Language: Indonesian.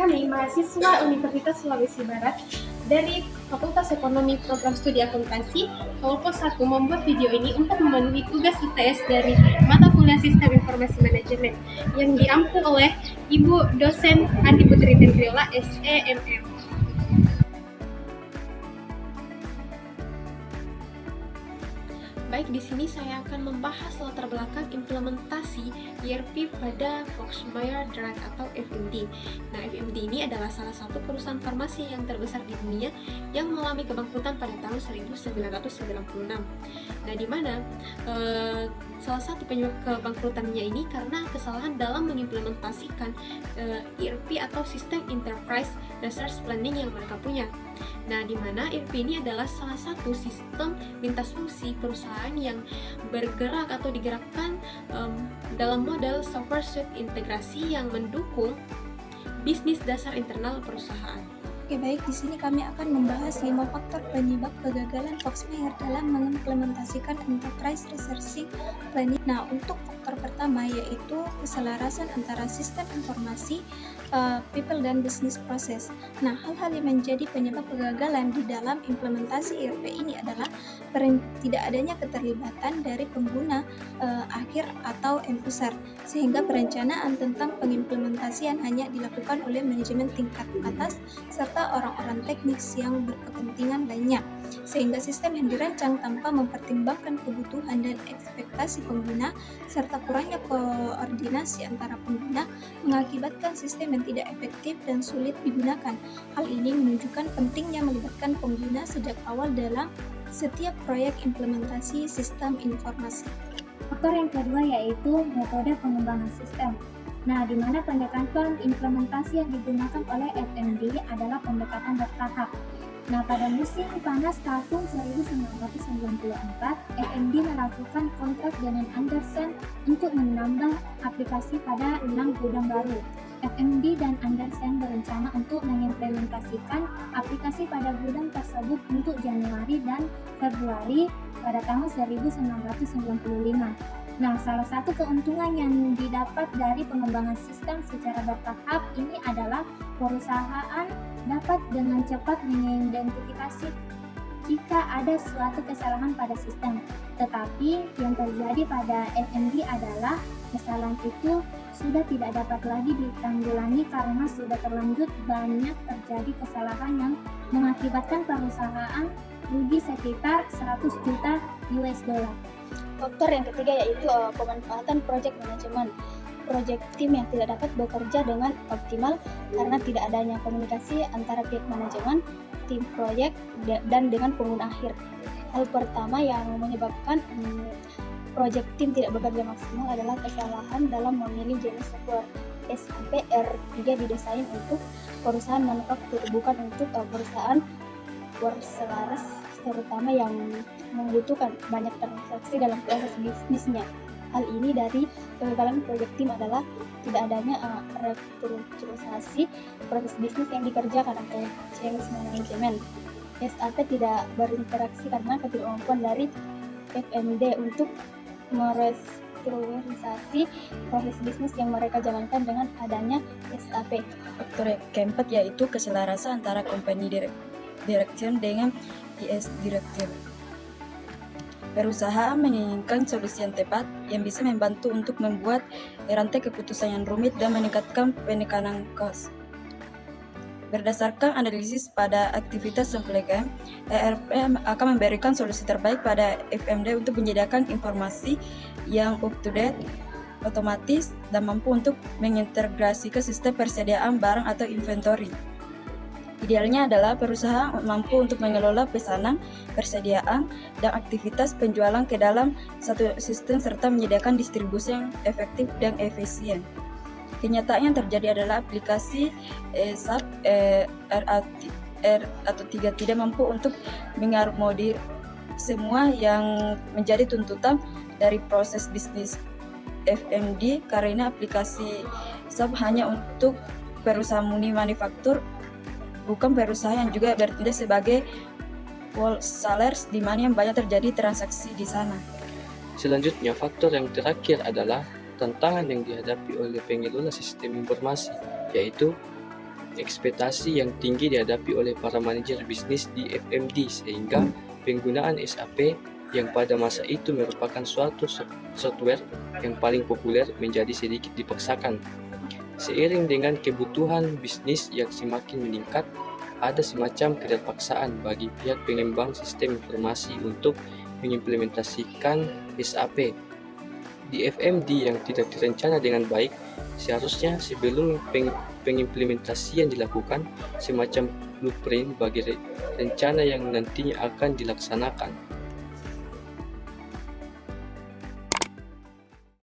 Kami, mahasiswa Universitas Sulawesi Barat dari Fakultas Ekonomi Program Studi Akuntansi, Kelompok 1 membuat video ini untuk memenuhi tugas UTS dari mata kuliah Sistem Informasi Manajemen yang diampu oleh Ibu dosen Andi Putri Tendriola, SEMM. Baik, di sini saya akan membahas latar belakang implementasi ERP pada Foxmeyer Drug atau FMD. Nah, FMD ini adalah salah satu perusahaan farmasi yang terbesar di dunia yang mengalami kebangkrutan pada tahun 1996. Nah, di mana salah satu penyebab kebangkrutannya ini karena kesalahan dalam mengimplementasikan ERP atau Sistem Enterprise Resource Planning yang mereka punya. Nah, di mana ERP ini adalah salah satu sistem lintas fungsi perusahaan yang bergerak atau digerakkan dalam model software suite integrasi yang mendukung bisnis dasar internal perusahaan. Oke, baik, di sini kami akan membahas 5 faktor penyebab kegagalan Foxmeyer dalam mengimplementasikan Enterprise Resource Planning. Nah, untuk faktor pertama yaitu keselarasan antara sistem informasi, people dan business process. Nah, hal-hal yang menjadi penyebab kegagalan di dalam implementasi ERP ini adalah tidak adanya keterlibatan dari pengguna akhir atau end user, sehingga perencanaan tentang pengimplementasian hanya dilakukan oleh manajemen tingkat atas serta orang-orang teknis yang berkepentingan lainnya, sehingga sistem yang dirancang tanpa mempertimbangkan kebutuhan dan ekspektasi pengguna serta kurangnya koordinasi antara pengguna mengakibatkan sistem yang tidak efektif dan sulit digunakan. Hal ini menunjukkan pentingnya melibatkan pengguna sejak awal dalam setiap proyek implementasi sistem informasi. Faktor yang kedua yaitu metode pengembangan sistem. Nah, di mana pendekatan implementasi yang digunakan oleh FMD adalah pendekatan bertahap. Nah, pada musim panas tahun 1994, FMD melakukan kontrak dengan Andersen untuk menambah aplikasi pada 6 gudang baru. FMD dan Andersen berencana untuk mengimplementasikan aplikasi pada gudang tersebut untuk Januari dan Februari pada tahun 1995. Nah, salah satu keuntungan yang didapat dari pengembangan sistem secara bertahap ini adalah perusahaan dapat dengan cepat mengidentifikasi jika ada suatu kesalahan pada sistem. Tetapi yang terjadi pada FMD adalah kesalahan itu sudah tidak dapat lagi ditanggulangi karena sudah terlanjur banyak terjadi kesalahan yang mengakibatkan perusahaan rugi sekitar 100 juta US dollar. Faktor yang ketiga yaitu pemanfaatan project management. Project team yang tidak dapat bekerja dengan optimal karena tidak adanya komunikasi antara pihak manajemen, tim proyek, dan dengan pengguna akhir. Hal pertama yang menyebabkan project team tidak bekerja maksimal adalah kesalahan dalam memilih jenis software. SAP R3 didesain untuk perusahaan manufaktur, bukan untuk perusahaan berselaras, terutama yang membutuhkan banyak transaksi dalam proses bisnisnya. Hal ini dari kegagalan project team adalah tidak adanya restrukturisasi proses bisnis yang dikerjakan atau change management. SAP tidak berinteraksi karena ketidakmampuan dari FMD untuk merestrukturisasi proses bisnis yang mereka jalankan dengan adanya SAP. Faktor yang keempat yaitu keselarasan antara company direction dengan IS direction. Perusahaan menginginkan solusi yang tepat yang bisa membantu untuk membuat rantai keputusan yang rumit dan meningkatkan penekanan kos. Berdasarkan analisis pada aktivitas supply ERP akan memberikan solusi terbaik pada FMD untuk menyediakan informasi yang up-to-date, otomatis, dan mampu untuk mengintegrasikan sistem persediaan barang atau inventory. Idealnya adalah perusahaan mampu untuk mengelola pesanan, persediaan, dan aktivitas penjualan ke dalam satu sistem serta menyediakan distribusi yang efektif dan efisien. Kenyataan yang terjadi adalah aplikasi SAP R3 tidak mampu untuk mengakomodir semua yang menjadi tuntutan dari proses bisnis FMD karena aplikasi SAP hanya untuk perusahaan murni manufaktur, bukan perusahaan yang juga bertindak sebagai wholesalers di mana yang banyak terjadi transaksi di sana. Selanjutnya, faktor yang terakhir adalah tantangan yang dihadapi oleh pengelola sistem informasi, yaitu ekspektasi yang tinggi dihadapi oleh para manajer bisnis di FMD sehingga penggunaan SAP yang pada masa itu merupakan suatu software yang paling populer menjadi sedikit dipaksakan. Seiring dengan kebutuhan bisnis yang semakin meningkat, ada semacam keterpaksaan bagi pihak pengembang sistem informasi untuk mengimplementasikan SAP. Di FMD yang tidak direncana dengan baik, seharusnya sebelum pengimplementasian dilakukan semacam blueprint bagi rencana yang nantinya akan dilaksanakan.